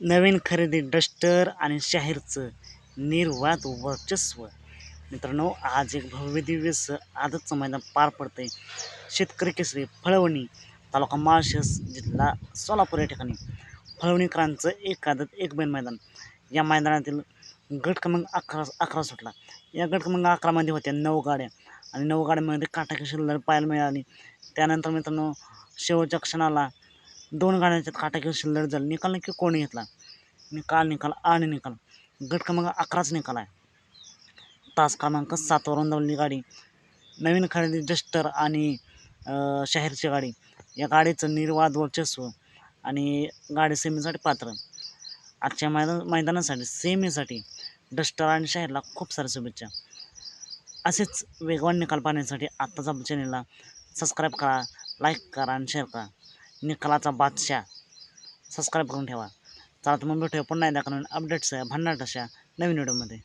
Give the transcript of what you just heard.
नवीन खरेदी डस्टर आणि शाहीरचं निर्वाद वर्चस्व. मित्रांनो, आज एक भव्य दिव्य आदतचं मैदान पार पडतंय. शेतकरी केसरी फळवणी, तालुका माळशेज, जिल्हा सोलापूर या ठिकाणी फळवणीकरांचं एक आदत एक बैल मैदान. या मैदानातील गट क्रमांक 11 सुटला. या गट क्रमांक 11मध्ये होत्या 9 गाड्या आणि 9 गाड्यांमध्ये काटाकी लढत पाहायला मिळाली. त्यानंतर मित्रांनो, शेवटच्या क्षणाला 2 गाड्यांच्यात काटाकी लढत झाली. निकाल नक्की कोणी घेतला? निकाल आणि निकाल गट क्रमांक 11च निकाल आहे. तास क्रमांक 7वरून धावलेली गाडी नवीन खरेदी डस्टर आणि शाहीरची गाडी. या गाडीचं निर्वाद वर्चस्व आणि गाडी सेमीसाठी पात्र. आजच्या मैदानासाठी सेमीसाठी डस्टर आणि शाहीरला खूप साऱ्या शुभेच्छा. असेच वेगवान निकाल पाहण्यासाठी आत्ताच आपल्या चॅनलला सबस्क्राईब करा, लाईक करा आणि शेअर करा. निकालाचा बादशाह सबस्क्राईब करून ठेवा. चला तर मग भेटूया पुन्हा एकदा नवीन अपडेट्स भन्नाट अशा नवीन व्हिडिओमध्ये.